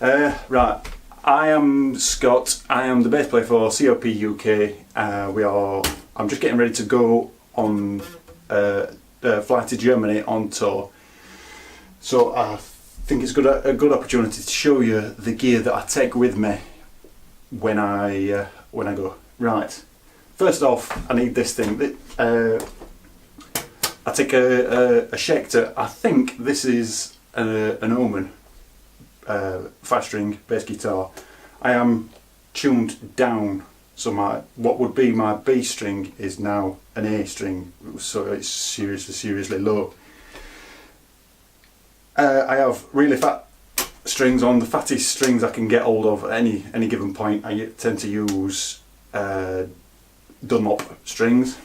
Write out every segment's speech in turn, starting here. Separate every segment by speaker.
Speaker 1: Right, I am Scott. I am the bass player for COP UK. I'm just getting ready to go on fly to Germany on tour. So I think it's a good opportunity to show you the gear that I take with me when I go. Right. First off, I need this thing. I take a Schecter. I think this is an Omen 5-string bass guitar. I am tuned down, so what would be my B string is now an A string, so it's seriously low. I have really fat strings on, the fattest strings I can get hold of at any given point. I tend to use Dunlop strings.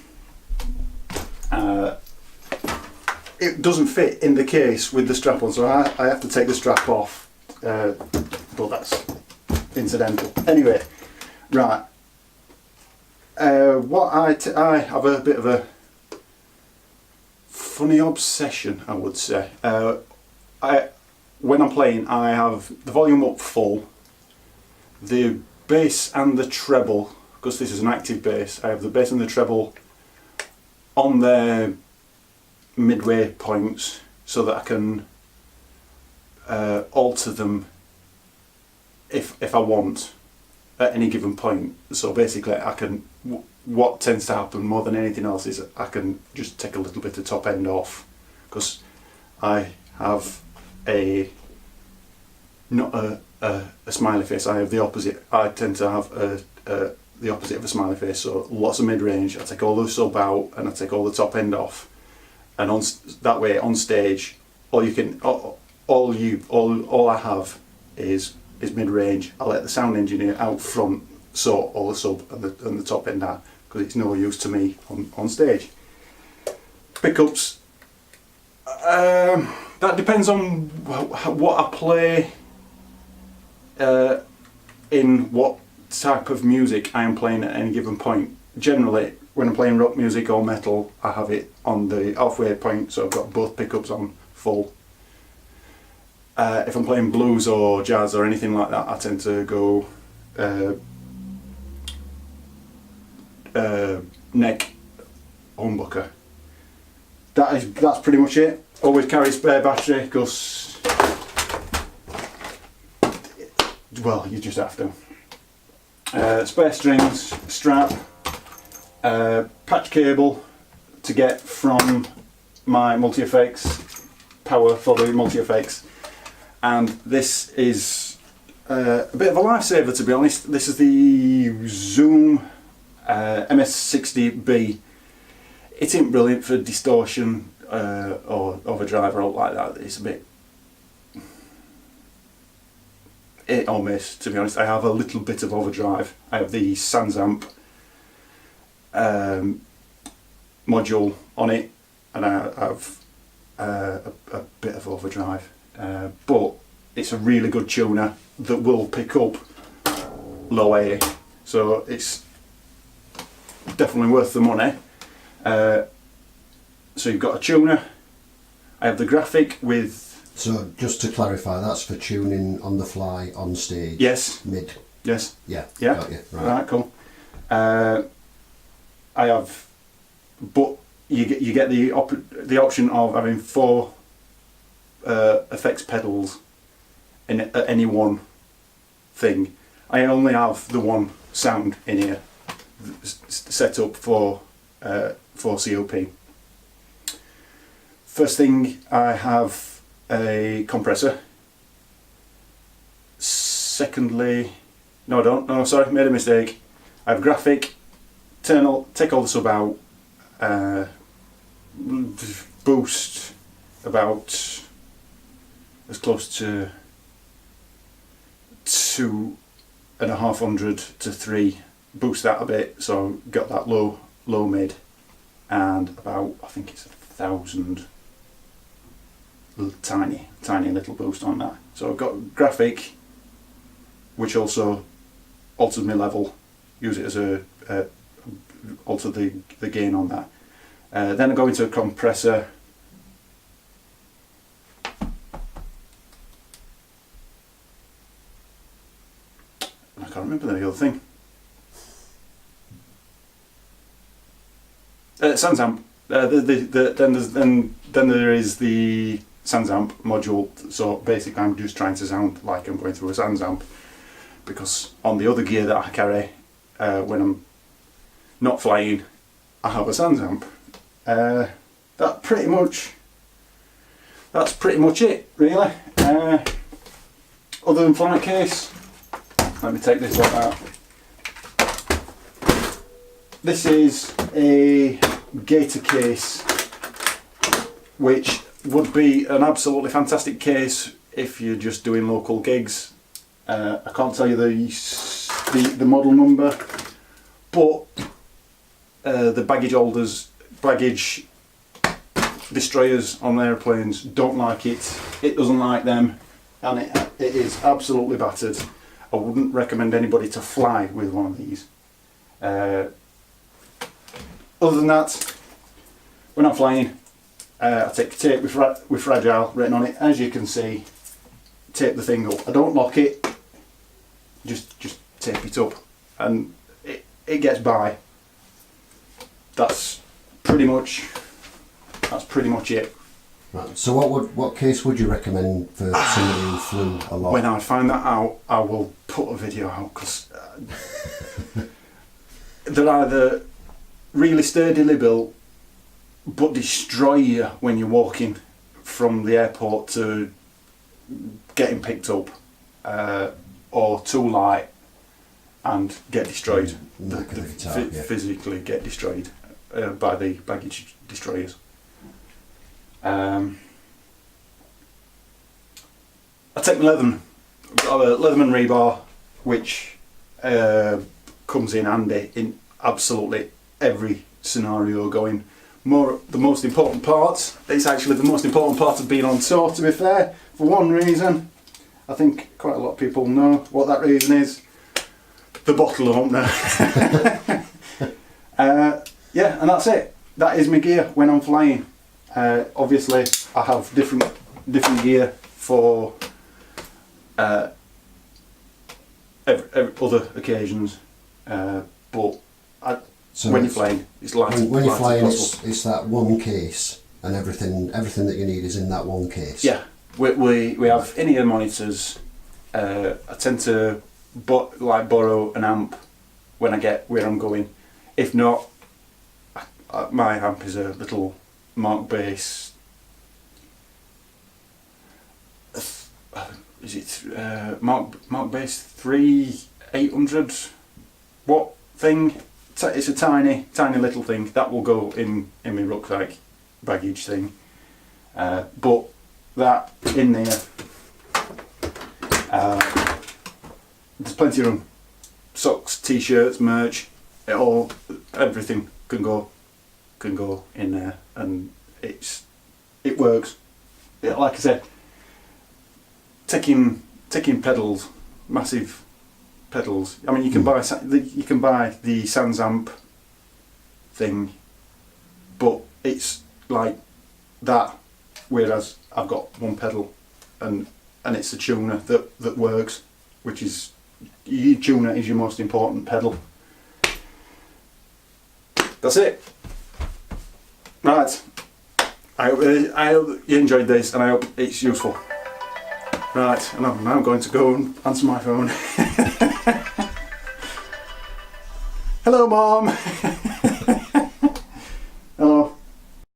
Speaker 1: It doesn't fit in the case with the strap on, so I have to take the strap off, but that's incidental. Anyway, right. I have a bit of a funny obsession, I would say. When I'm playing, I have the volume up full, the bass and the treble, because this is an active bass, I have the bass and the treble on their midway points so that I can alter them if I want at any given point. So basically what tends to happen more than anything else is I can just take a little bit of top end off, because I have not a smiley face. I have the opposite. I tend to have the opposite of a smiley face, so lots of mid-range. I take all the sub out and I take all the top end off, and that way on stage all I have is mid-range. I let the sound engineer out front sort all the sub and the top end out, because it's no use to me on stage. Pickups, that depends on what I play, in what type of music I am playing at any given point. Generally, when I'm playing rock music or metal, I have it on the halfway point, so I've got both pickups on full. If I'm playing blues or jazz or anything like that, I tend to go neck humbucker. That's pretty much it. Always carry spare battery, because, well, you just have to. Spare strings, strap, patch cable to get from my multi-effects, power for the multi-effects, and this is a bit of a lifesaver, to be honest. This is the Zoom MS60B. It ain't brilliant for distortion or overdrive or all like that. It's a bit hit or miss, to be honest. I have a little bit of overdrive. I have the Sansamp module on it, and I have a bit of overdrive, but it's a really good tuner that will pick up low A, so it's definitely worth the money. So you've got a tuner. I have the graphic with.
Speaker 2: So just to clarify, that's for tuning on the fly on stage.
Speaker 1: Yes.
Speaker 2: Mid.
Speaker 1: Yes.
Speaker 2: Yeah.
Speaker 1: Yeah.
Speaker 2: Got you.
Speaker 1: Right. Cool. I have, but you get the option of having 4 effects pedals in any one thing. I only have the one sound in here set up for COP. First thing, I have a compressor. Secondly, no I don't, no sorry, made a mistake. I have graphic, take all the sub out, boost about as close to 2,500 to 3, boost that a bit, so got that low mid, and about, I think it's 1,000 tiny little boost on that. So I've got graphic, which also alters my level, use it as alter the gain on that. Then I go into a compressor. can't remember the other thing. SansAmp. Then there is the SansAmp module. So basically, I'm just trying to sound like I'm going through a SansAmp, because on the other gear that I carry when I'm not flying, I have a SansAmp. That's pretty much it, really. Other than flight case, let me take this one out. This is a gator case, which would be an absolutely fantastic case if you're just doing local gigs. I can't tell you the model number, but the baggage holders, baggage destroyers on airplanes don't like it. It doesn't like them, and it is absolutely battered. I wouldn't recommend anybody to fly with one of these. Other than that, when I'm flying, I take tape with fragile written on it. As you can see, tape the thing up. I don't lock it, just tape it up, and it gets by. That's pretty much it.
Speaker 2: Right. So what case would you recommend for somebody who flew a lot?
Speaker 1: When I find that out, I will put a video out, because they're either really sturdily built but destroy you when you're walking from the airport to getting picked up, or too light and get destroyed. Physically get destroyed by the baggage destroyers. I take my Leatherman. I've got a Leatherman rebar, which comes in handy in absolutely every scenario going. The most important part, it's actually the most important part of being on tour, to be fair, for one reason. I think quite a lot of people know what that reason is. The bottle opener. Yeah, and that's it. That is my gear when I'm flying. Obviously, I have different gear for other occasions, but when you're flying, it's light.
Speaker 2: When you're flying, it's that one case, and everything that you need is in that one case.
Speaker 1: Yeah, we have in-ear monitors. I tend to borrow an amp when I get where I'm going. If not, my amp is a little Mark Bass. Is it Mark Bass 3800 watt thing? It's a tiny little thing that will go in my rucksack baggage thing. But that in there, there's plenty of room. Socks, t-shirts, merch, everything can go in there, and it works. Like I said, taking pedals, massive pedals. I mean, you can buy the SansAmp thing, but it's like that. Whereas I've got one pedal, and it's a tuner that works, which is your tuner is your most important pedal. That's it. Right. I hope you enjoyed this, and I hope it's useful. Right, and I'm now going to go and answer my phone. Hello, Mom.